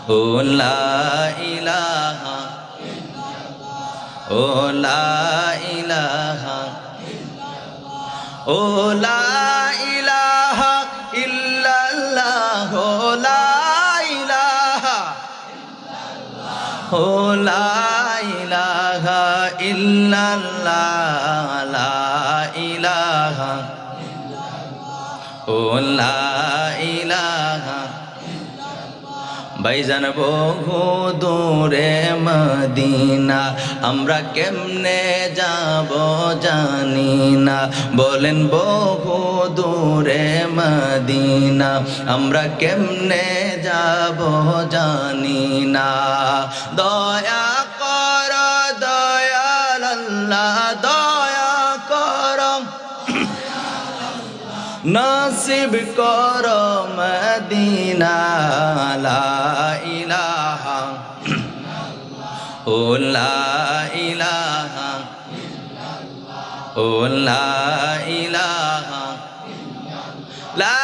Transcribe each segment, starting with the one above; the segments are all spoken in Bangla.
ও লা ইলাহা, ও লা ইলাহা, ও লা ইলাহা ইল্লাল্লাহ, ও লা ইলাহা, ও লা ইলাহা ইল্লাল্লাহ, লা ইলাহা, ও লা ইলাহা। ভাইজান বহু দূরে মদিনা, আমরা কেমনে যাব জানি না। বলেন বহু দূরে মদিনা, আমরা কেমনে যাব জানি না। দয়া কর দয়াল আল্লাহ, দয়া কর নসিব কর মদিনা। লা ইলাহা, ও লা ইলাহা, ও লা ইলাহা, লা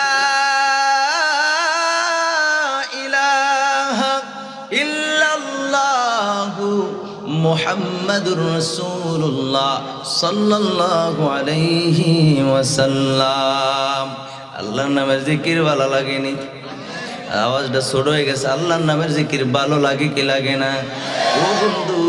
ইলাহা ইল্লাল্লাহু মুহাম্মাদুর রাসূলুল্লাহ সাল্লাল্লাহু আলাইহি ওয়াসাল্লাম। আল্লাহর নামের জিকির ভালো লাগেনি? আওয়াজটা ছোট হয়ে গেছে। আল্লাহর নামের জিকির ভালো লাগে কি লাগে না? ও বন্ধু,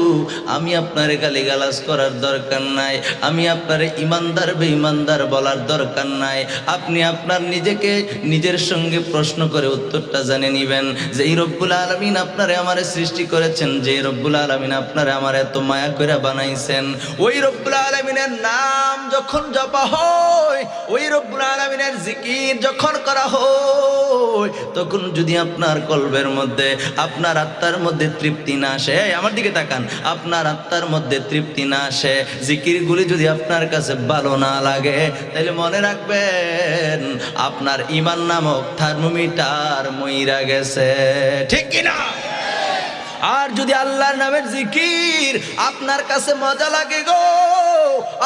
আমি আপনারে গালিগালাজ করার দরকার নাই, আমি আপনারে ইমানদার বেঈমানদার বলার দরকার নাই। আপনি আপনার নিজেকে নিজের সঙ্গে প্রশ্ন করে উত্তরটা জেনে নিবেন যে এই রব্বুল আলামিন আপনারে আমারে সৃষ্টি করেছেন, যে রব্বুল আলামিন আপনারে আমার এত মায়া করে বানাইছেন, ওই রব্বুল আলামিনের নাম যখন জপা হয়, ওই রব্বুল আলামিনের জিকির যখন করা হয়, তখন যদি আপনার কলবের মধ্যে, আপনার আত্মার মধ্যে তৃপ্তি না আসে, আমার দিকে তাকান, আপনার আত্মার মধ্যে তৃপ্তি না আসে, জিকিরগুলি যদি আপনার কাছে ভালো না লাগে, তাহলে মনে রাখবেন আপনার ঈমান নামক থার্মোমিটার মইরা গেছে। ঠিক কিনা? আর যদি আল্লাহর নামের জিকির আপনার কাছে মজা লাগে গো,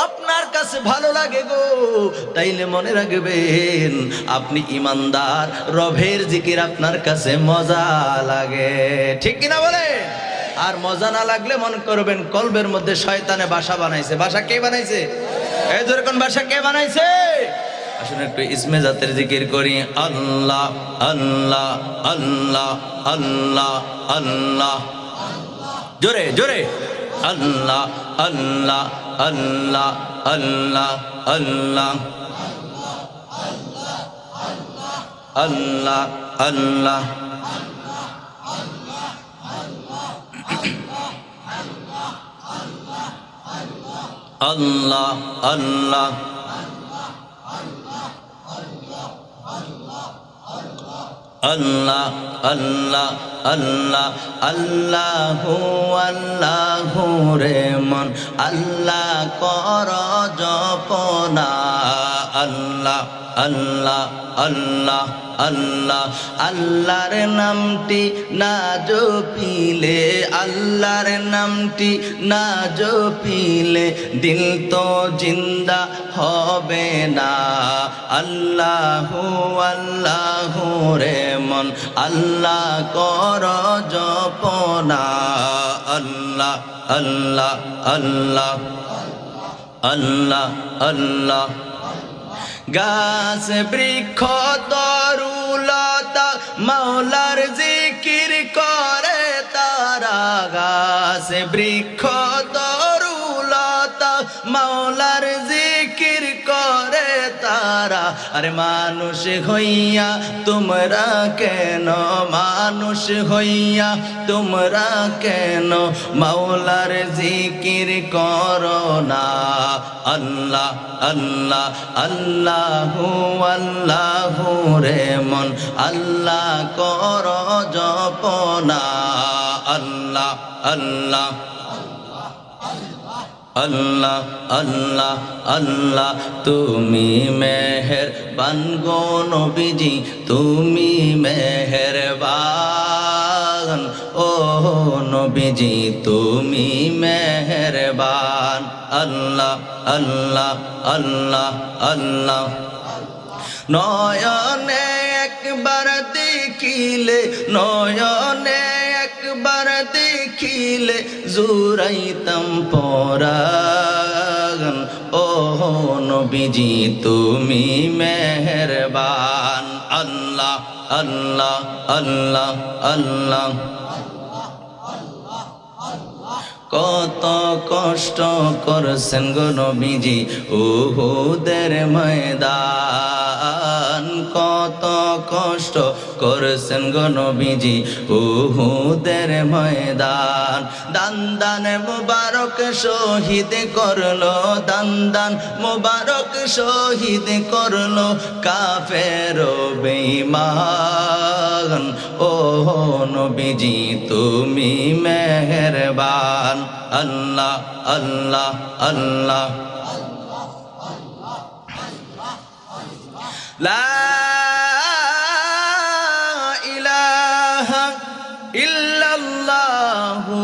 আপনার কাছে ভালো লাগে গো, তাইলে মনে রাখবেন আপনি ইমানদার, রবের জিকির আপনার কাছে মজা লাগে। ঠিক কিনা বলে? আর মজা না লাগলে মনে করবেন কলবের মধ্যে শয়তানে বাসা বানাইছে। বাসা কে বানাইছে? এই যেরকম বাসা কে বানাইছে? আসুন একটু ইসমে জাতের জিকির করি। আল্লাহ আল্লাহ আল্লাহ আল্লাহ আল্লাহ, জোরে জোরে। আল্লাহ আল্লাহ আল্লাহ আল্লাহ আল্লাহ আল্লাহ আল্লাহ। আল্লাহ আল্লাহ আল্লাহ আল্লাহ আল্লাহ আল্লাহু আল্লাহু রে মন আল্লাহ কর জপনা। আল্লাহ আল্লাহ আল্লাহ আল্লাহ, আল্লাহর নামটি না জপিলে, আল্লাহর নামটি না জপিলে দিল তো জিন্দা হবে না। আল্লাহু আল্লাহু রে মন আল্লাহ কর জপনা। আল্লাহ আল্লাহ আল্লাহ আল্লাহ আল্লাহ। গাছ বৃক্ষ তরুলতা মাওলার জিকির করে তারা। গাছ বৃক্ষ তরুলতা মাওলার জিকির করে তারা। আরে মানুষ হইয়া তোমরা কেন, মানুষ হইয়া তোমরা কেন মাওলার জিকির করো না। আল্লাহ আল্লাহ আল্লাহু আল্লাহু রে মন আল্লাহ কর জপনা। আল্লাহ আল্লাহ আল্লাহ আল্লাহ আল্লাহ। তুমি মেহেরবান গো নবীজি, তুমি মেহেরবান, ও নবীজি তুমি মেহেরবান। আল্লাহ আল্লাহ আল্লাহ আল্লাহ। নয়নে একবার দেখিলে, নয়নে দিলে জুরাইতাম পরাণ। ও নবীজি তুমি মেহেরবান। আল্লাহ আল্লাহ আল্লাহ আল্লাহ। কত কষ্ট করছেন গো নবীজি উহুদের ময়দান। কত কষ্ট করছেন গো নবীজি উহুদের ময়দান। দান দান মুবারক শহীদ করলো, দান দান মুবারক শহীদ করলো কাফের বেঈমান। ও নবীজি তুমি মেহেরবান। আল্লাহ আল্লাহ আল্লাহ। লা ইলাহা ইল্লাল্লাহু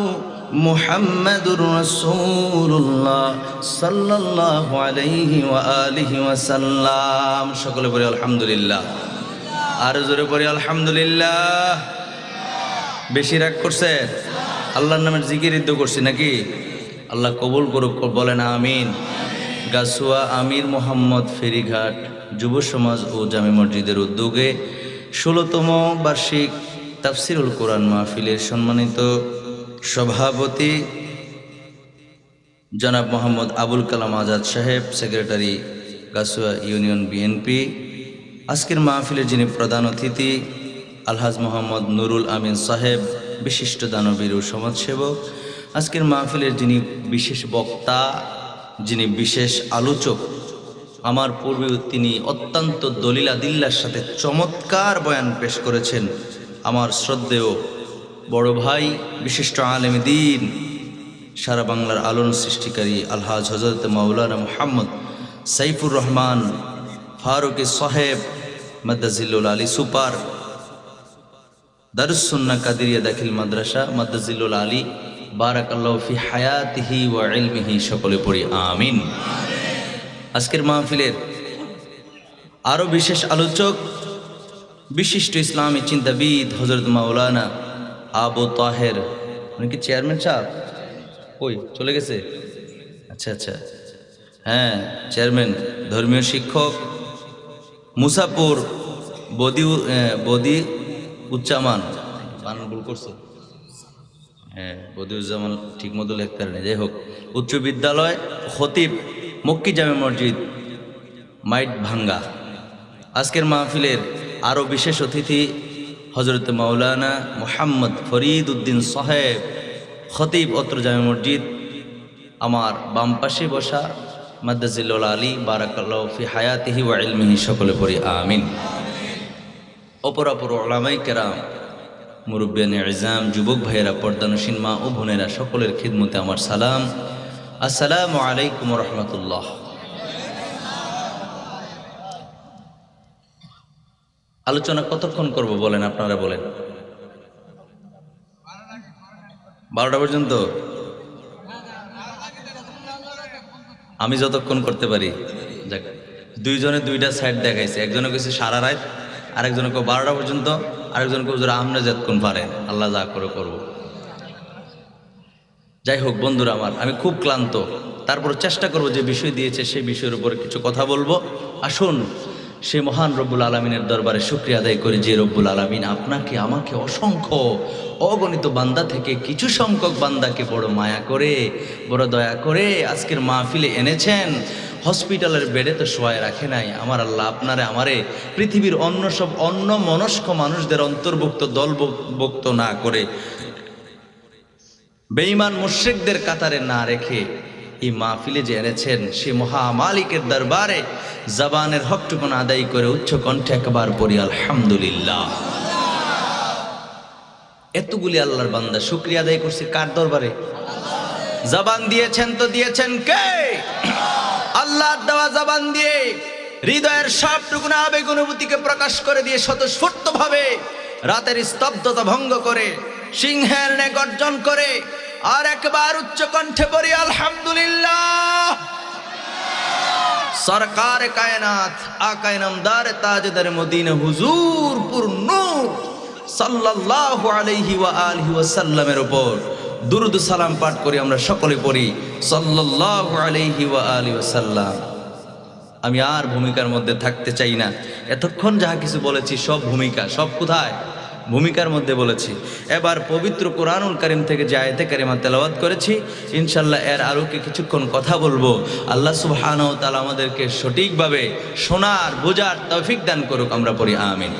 মুহাম্মাদুর রাসূলুল্লাহ সাল্লাল্লাহু আলাইহি ওয়া আলিহি ওয়াসাল্লাম। সকলে বলি আলহামদুলিল্লাহ। আর জোরে পড়ি আলহামদুলিল্লাহ। বেশি রাগ করছে? আল্লাহর নামের জিকির ইদ্দ করছি নাকি? আল্লাহ কবুল করুক, বলেন আমিন। গাছুয়া আমির মোহাম্মদ ফেরিঘাট যুব সমাজ ও জামে মসজিদের উদ্যোগে 16তম বার্ষিক তাফসিরুল কোরআন মাহফিলের সম্মানিত সভাপতি জনাব মোহাম্মদ আবুল কালাম আজাদ সাহেব, সেক্রেটারি গাছুয়া ইউনিয়ন বিএনপি। আজকের মাহফিলের যিনি প্রধান অতিথি আলহাজ মোহাম্মদ নুরুল আমিন সাহেব, বিশিষ্ট দানবীর ও সমাজসেবক। আজকের মাহফিলের যিনি বিশেষ বক্তা, যিনি বিশেষ আলোচক, আমার পূর্বে তিনি অত্যন্ত দলিলাদিল্লার সাথে চমৎকার বয়ান পেশ করেছেন। আমার শ্রদ্ধেয় বড় ভাই, বিশিষ্ট আলেম দ্বীন, সারা বাংলার আলোড়ন সৃষ্টিকারী আলহাজ হযরত মাওলানা মুহাম্মদ সাইফুর রহমান ফারুকী সাহেব মাদ্দাজিল্লুল আলী সুপার, দারুস সুন্নাহ কাদেরিয়া দাখিল মাদ্রাসা মাদ্দাজিল্লুল আলী, বারাকাল্লাহু ফি হায়াতিহি ওয়া ইলমিহি। সকলে পড়ি আমিন। আজকের মাহফিলের আরো বিশেষ আলোচক, বিশিষ্ট ইসলামী চিন্তাবিদ হযরত মাওলানা আবু তাহের, উনি কি চেয়ারম্যান সাহেব? কই চলে গেছে? আচ্ছা আচ্ছা, হ্যাঁ চেয়ারম্যান, ধর্মীয় শিক্ষক, মুসাপুর বদি উচ্চামান, বানান ভুল করছে, হ্যাঁ বদিউজ্জামান ঠিক মতো লিখতে পারেনি, যাই হোক, উচ্চ বিদ্যালয়, খতিব, মক্কি জামে মসজিদ, মাইট ভাঙ্গা। আজকের মাহফিলের আরও বিশেষ অতিথি হযরত মাওলানা মুহাম্মদ ফরিদ উদ্দিন সাহেব, খতিব অত্র জামে মসজিদ। আমার বাম পাশে বসা মাদ্দাজিল্লুল আলী, বারাকাল্লাহু ফি হায়াতিহি ওয়া ইলমিহি। সকলে পড়ি আমিন। অপরাপর উলামায়ে কেরাম, মুরব্বিয়ানে ইজাম, যুবক ভাইয়েরা, পর্দানসীন মা ও বোনেরা, সকলের খিদমতে আমার সালাম। আসসালামু আলাইকুম ওয়া রাহমাতুল্লাহ। আলোচনা কতক্ষণ করব বলেন, আপনারা বলেন? 12টা পর্যন্ত? আমি যতক্ষণ করতে পারি। যাক, দুইজনে দুইটা সাইড দেখাইছে, একজনে কইছে সারা রাত, আরেকজনে কো 12টা পর্যন্ত, আরেকজনে কো আপনি যতক্ষণ পারেন, আল্লাহ যা করে করব। যাই হোক বন্ধুরা আমার, আমি খুব ক্লান্ত, তারপর চেষ্টা করব যে বিষয় দিয়েছে সেই বিষয়ের উপরে কিছু কথা বলবো। আসুন সে মহান রব্বুল আলামিনের দরবারে শুকরিয়া আদায় করি, যে রব্বুল আলামিন আপনাকে আমাকে অসংখ্য অগণিত বান্দা থেকে কিছু সংখ্যক বান্দাকে বড় মায়া করে, বড় দয়া করে আজকের মাহফিলে এনেছেন। হসপিটালের বেডে তো শোয়ায় রাখে নাই। আমার আল্লাহ আপনারে আমারে পৃথিবীর অন্য সব অন্য মনস্ক মানুষদের অন্তর্ভুক্ত দলভুক্ত না করে, বেঈমান মুশরিকদের কাতারে না রেখে এই মাহফিলে যে এনেছেন, সে মহা মালিকের দরবারে জবানের হকটুকুন আদায় করে উচ্চ কণ্ঠে একবার পড়ি আলহামদুলিল্লাহ। এতগুলি আল্লাহর বান্দা শুকরিয়া আদায় করছে কার দরবারে? জবান দিয়েছেন তো দিয়েছেন কে? আল্লাহর দেওয়া জবান দিয়ে হৃদয়ের সবটুকুন আবেগ অনুভূতিকে প্রকাশ করে দিয়ে স্বতঃস্ফূর্তভাবে রাতের স্তব্ধতা ভঙ্গ করে সিংহের ন্যায় গর্জন করে আর একবার উচ্চ কণ্ঠে পড়ি আলহামদুলিল্লাহ। সরকার কায়নাত আকায়ে নামদার তাজদার মদিনা হুজুর পুর নূর সাল্লাল্লাহু আলাইহি ওয়া আলিহি ওয়াসাল্লামের উপর দুরুদ সালাম পাঠ করি, আমরা সকলে পড়ি সাল্লাল্লাহু আলাইহি ওয়া আলিহি ওয়াসাল্লাম। আমি আর ভূমিকার মধ্যে থাকতে চাই না। এতক্ষণ যাহা কিছু বলেছি সব ভূমিকা, সব কোথায়? ভূমিকার মধ্যে বলেছি। এবার পবিত্র কোরআনুল কারীম থেকে যে আয়াতে কারিমা তেলাওয়াত করেছি, ইনশাল্লাহ এর আরও কিছুক্ষণ কথা বলবো। আল্লাহ সুবহানাহু ওয়া তাআলা আমাদেরকে সঠিকভাবে শোনার বোঝার তৌফিক দান করুক। আমরা পড়ি আমিন।